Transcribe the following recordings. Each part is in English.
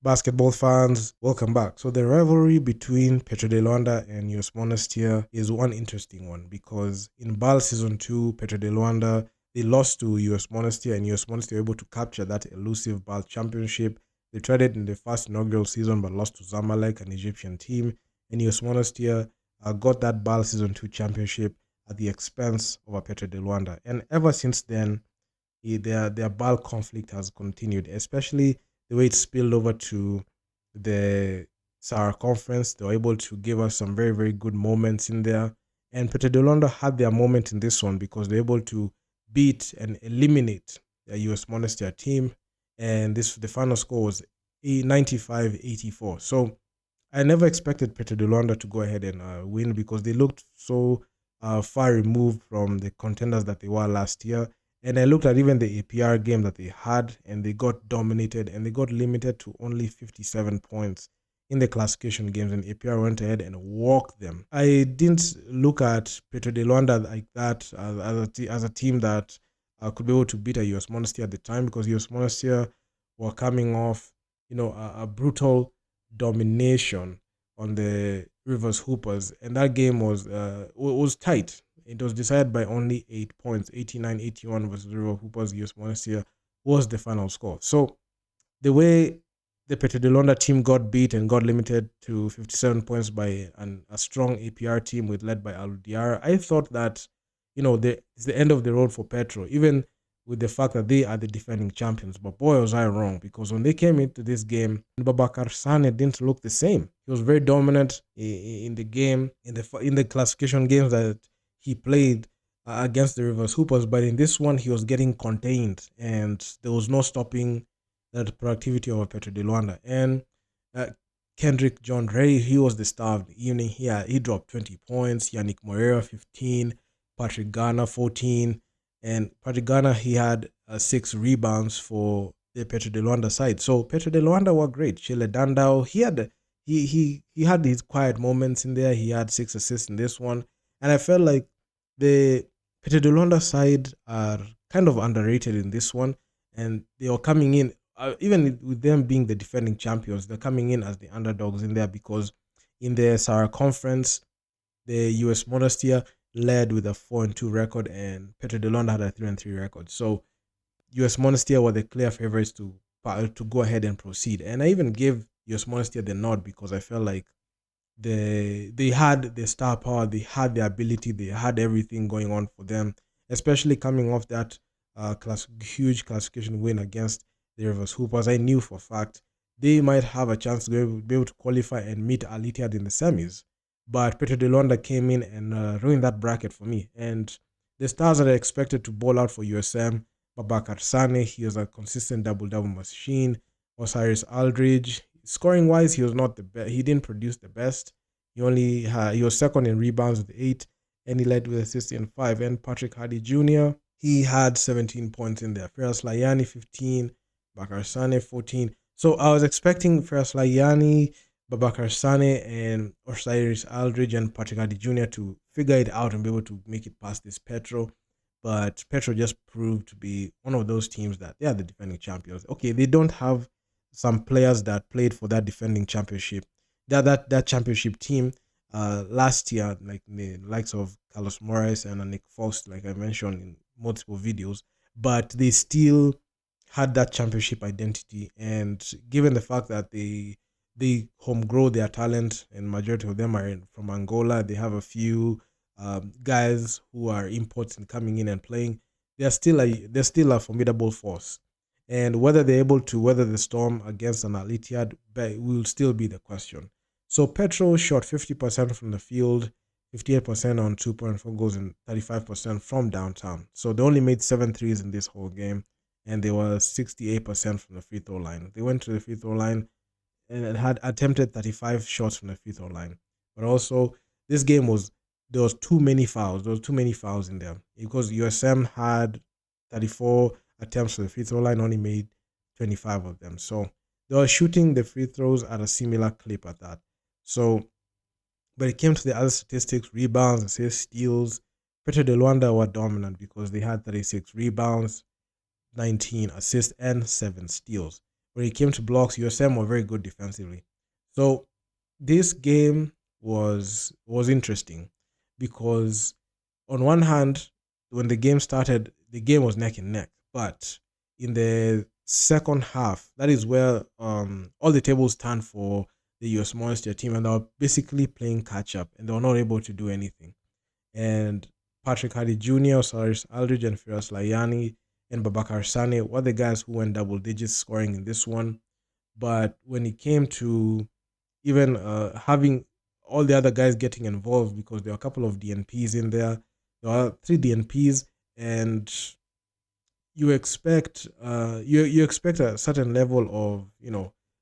Basketball fans, welcome back. So the rivalry between Petro de Luanda and US Monastir is one interesting one because in BAL Season 2, Petro de Luanda, they lost to US Monastir and US Monastir were able to capture that elusive BAL championship. They tried it in the first inaugural season but lost to Zamalek, an Egyptian team. And US Monastir got that BAL Season 2 championship at the expense of a Petro de Luanda. And ever since then, their BAL conflict has continued, especially the way it spilled over to the Sahara Conference. They were able to give us some very, very good moments in there. And Petro de Luanda had their moment in this one because they were able to beat and eliminate the US Monastir team. And the final score was 95-84. So I never expected Petro de Luanda to go ahead and win because they looked so far removed from the contenders that they were last year. And I looked at even the APR game that they had, and they got dominated, and they got limited to only 57 points in the classification games, and APR went ahead and walked them. I didn't look at Petro de Luanda like that as a team that could be able to beat a US Monastir at the time because US Monastir were coming off, a brutal domination on the Rivers Hoopers, and that game was tight. It was decided by only 8 points. 89-81 versus River Hoopers. US Monastir was the final score. So the way the Petro de Luanda team got beat and got limited to 57 points by a strong APR team led by Alou Diarra, I thought that, it's the end of the road for Petro, even with the fact that they are the defending champions. But boy, was I wrong, because when they came into this game, Babakar Sane didn't look the same. He was very dominant in the game, in the classification games that he played against the Rivers Hoopers, but in this one he was getting contained, and there was no stopping the productivity of Petro de Luanda. And uh, Kendrick John Ray, he was the star of the evening. He dropped 20 points. Yannick Moreira 15, Patrick Garner 14, and Patrick Garner, he had 6 rebounds for the Petro de Luanda side. So Petro de Luanda were great. Chile Dandao, he had his quiet moments in there. He had 6 assists in this one, and I felt like the Petro de Luanda side are kind of underrated in this one, and they are coming in, even with them being the defending champions, they're coming in as the underdogs in there because in the Sahara Conference, the US Monastir led with a 4-2 record, and Petro de Luanda had a 3-3 record. So US Monastir were the clear favorites to go ahead and proceed. And I even gave US Monastir the nod because I felt like they had the star power, they had the ability, they had everything going on for them, especially coming off that huge classification win against the Rivers Hoopers. I knew for a fact they might have a chance to be able to qualify and meet Al Ittihad in the semis. But Petro de Luanda came in and ruined that bracket for me. And the stars that are expected to ball out for USM, Babakar Sane, he was a consistent double-double machine. Osiris Aldridge, scoring wise, he was not the best. He didn't produce the best. He was second in rebounds with 8, and he led with assists in 5. And Patrick Hardy Jr., he had 17 points in there. Feras Layani 15, Bakar Sane 14. So I was expecting Feras Layani, Babakar Sane, and Osiris Aldridge and Patrick Hardy Jr. to figure it out and be able to make it past this Petro. But Petro just proved to be one of those teams that they are the defending champions. Okay, they don't have some players that played for that defending championship, that championship team last year, like the likes of Carlos Morris and Nick Faust, like I mentioned in multiple videos, but they still had that championship identity. And given the fact that they home grow their talent, and majority of them are from Angola, they have a few guys who are imports and coming in and playing. They're still a formidable force, and whether they're able to weather the storm against an Al Ittihad will still be the question. So Petro shot 50% from the field, 58% on 2.4 goals, and 35% from downtown. So they only made 7 threes in this whole game, and they were 68% from the free throw line. They went to the free throw line and had attempted 35 shots from the free throw line. But also, this game there was too many fouls. There was too many fouls in there because USM had 34 attempts for the free throw line, only made 25 of them. So they were shooting the free throws at a similar clip at that. So, but it came to the other statistics, rebounds, assists, steals. Petro de Luanda were dominant because they had 36 rebounds, 19 assists, and 7 steals. when it came to blocks, USM were very good defensively. So this game was interesting because on one hand, when the game started, the game was neck and neck. But in the second half, that is where all the tables turned for the US Monster team, and they were basically playing catch up, and they were not able to do anything. And Patrick Hardy Jr., Cyrus Aldridge, and Firas Layani and Babakar Sane were the guys who went double digits scoring in this one. But when it came to even having all the other guys getting involved, because there are a couple of DNPs in there, there are 3 DNPs, and you expect you expect a certain level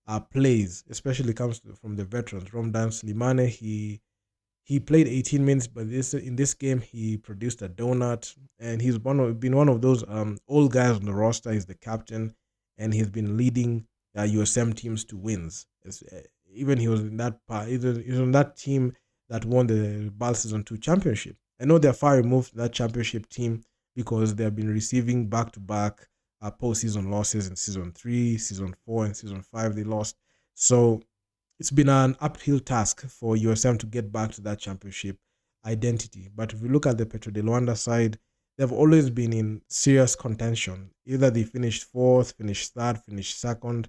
of plays, especially comes from the veterans. Romdan Slimane, he played 18 minutes, but in this game he produced a donut, and he's been one of those old guys on the roster. He's the captain, and he's been leading USM teams to wins. Even he was in that part. He was on that team that won the BAL Season 2 championship. I know they're far removed from that championship team because they have been receiving back-to-back postseason losses in Season 3, Season 4, and Season 5 they lost. So it's been an uphill task for USM to get back to that championship identity. But if you look at the Petro de Luanda side, they've always been in serious contention. Either they finished fourth, finished third, finished second.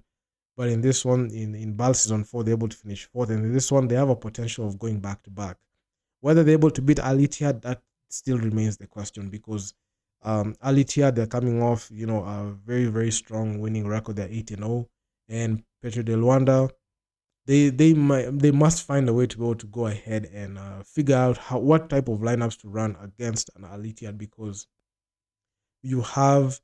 But in this one, in BAL Season 4, they're able to finish fourth. And in this one, they have a potential of going back to back. Whether they're able to beat Al Ittihad, that still remains the question, because Al Ittihad, they're coming off, a very, very strong winning record. They're 8-0. And Petro de Luanda, they must find a way to be able to go ahead and figure out what type of lineups to run against an Al Ittihad, because you have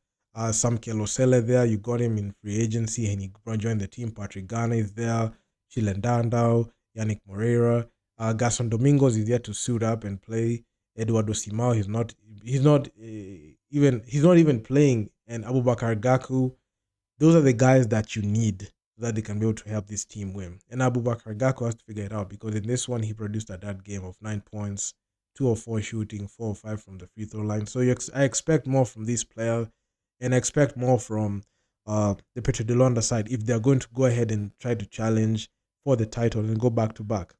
Sam Kelosele there. You got him in free agency and he joined the team. Patrick Garner is there. Chilen Dandao, Yannick Moreira. Gaston Domingos is there to suit up and play. Eduardo Simao, he's not even playing. And Abubakar Gaku, those are the guys that you need so that they can be able to help this team win. And Abubakar Gaku has to figure it out, because in this one he produced a that game of 9 points, 2 of 4 shooting, 4 of 5 from the free throw line. So I expect more from this player, and I expect more from the Petro de Luanda side if they're going to go ahead and try to challenge for the title and go back to back.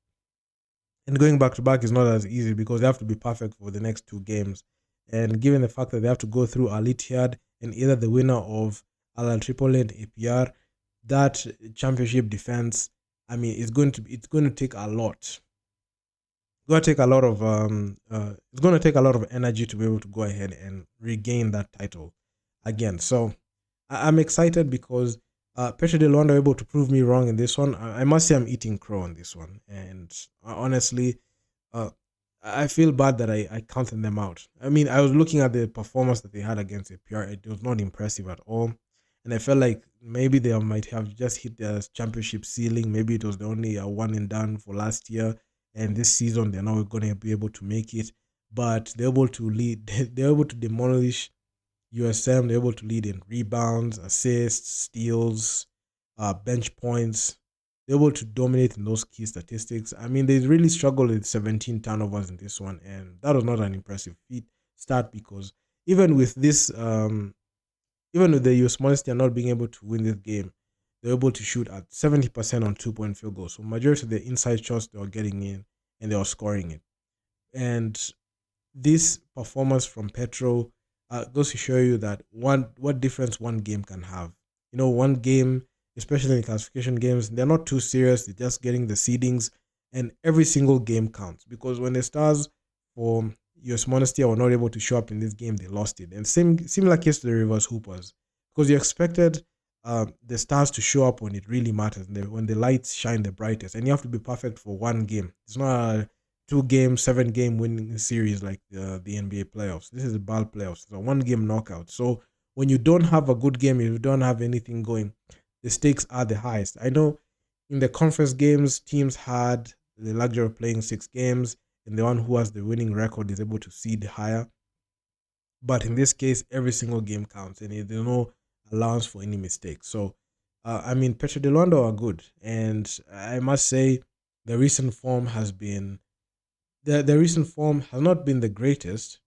And going back to back is not as easy because they have to be perfect for the next 2 games. And given the fact that they have to go through Al Ittihad and either the winner of Al Tripoli and APR, that championship defense, I mean, it's going to take a lot. It's going to take a lot of it's going to take a lot of energy to be able to go ahead and regain that title again. So I'm excited because Petro de Luanda were able to prove me wrong in this one. I must say I'm eating crow on this one, and honestly, I feel bad that I counted them out. I mean, I was looking at the performance that they had against APR. It was not impressive at all. And I felt like maybe they might have just hit their championship ceiling. Maybe it was the only one and done for last year. And this season, they're not going to be able to make it. But they're able to lead. They're able to demolish USM. They're able to lead in rebounds, assists, steals, bench points. They're able to dominate in those key statistics. I mean, they really struggled with 17 turnovers in this one. And that was not an impressive start, because even with this... even with the US Monastir not being able to win this game, they're able to shoot at 70% on 2-point field goals. So majority of the inside shots they were getting in, and they were scoring it. And this performance from Petro goes to show you that what difference one game can have. One game, especially in classification games, they're not too serious. They're just getting the seedings, and every single game counts, because when the Stars for US Monastir were not able to show up in this game, they lost it. And similar case to the Rivers Hoopers, because you expected the Stars to show up when it really matters, when the lights shine the brightest, and you have to be perfect for one game. It's not a 2-game, 7-game winning series like the NBA playoffs. This is the BAL playoffs. It's a 1-game knockout. So when you don't have a good game, if you don't have anything going, the stakes are the highest. I know in the conference games, teams had the luxury of playing 6 games, and the one who has the winning record is able to seed higher. But in this case, every single game counts, and there's no allowance for any mistakes. So, Petro de Luanda are good, and I must say the recent form has been the recent form has not been the greatest,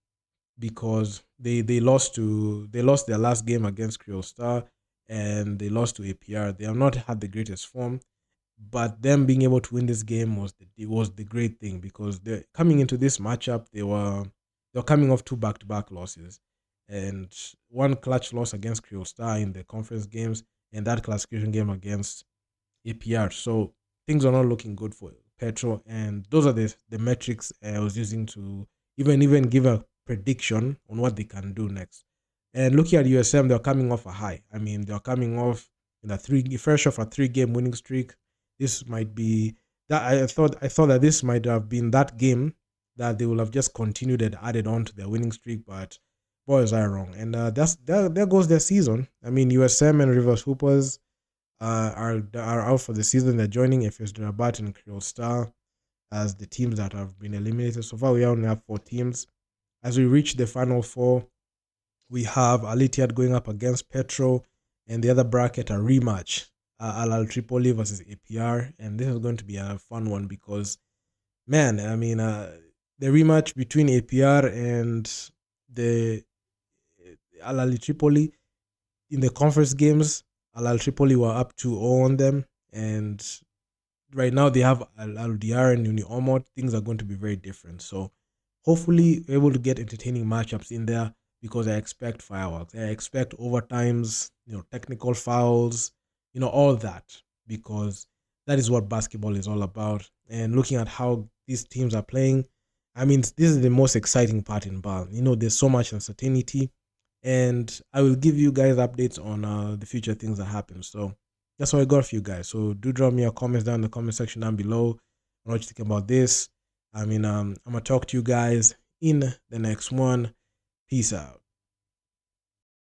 because they lost their last game against Creole Star, and they lost to APR. They have not had the greatest form, but them being able to win this game was the great thing, because they coming into this matchup, they were coming off 2 back-to-back losses, and one clutch loss against Creole Star in the conference games, and that classification game against APR. So things are not looking good for Petro, and those are the metrics I was using to even give a prediction on what they can do next. And looking at USM, they're coming off a high. I mean, they're coming off in fresh off a 3-game winning streak. This might be that I thought that this might have been that game that they will have just continued and added on to their winning streak, but boy, was I wrong. And there goes their season. I mean, USM and Rivers Hoopers are out for the season. They're joining FS Rabat and Creole Star as the teams that have been eliminated. So far, we only have 4 teams. As we reach the final 4, we have Al Ittihad going up against Petro, and the other bracket, a rematch, Al Tripoli versus APR. And this is going to be a fun one because, man, I mean, the rematch between APR and the Al Tripoli in the conference games, Al Tripoli were up 2-0 on them, and right now they have Al Diyar and Uni Omot. Things are going to be very different. So hopefully we're able to get entertaining matchups in there, because I expect fireworks. I expect overtimes, technical fouls, all that, because that is what basketball is all about. And looking at how these teams are playing, I mean, this is the most exciting part in BAL. There's so much uncertainty, and I will give you guys updates on the future things that happen. So that's what I got for you guys. So do drop me your comments down in the comment section down below on what you think about this. I mean, I'm gonna talk to you guys in the next one. Peace out.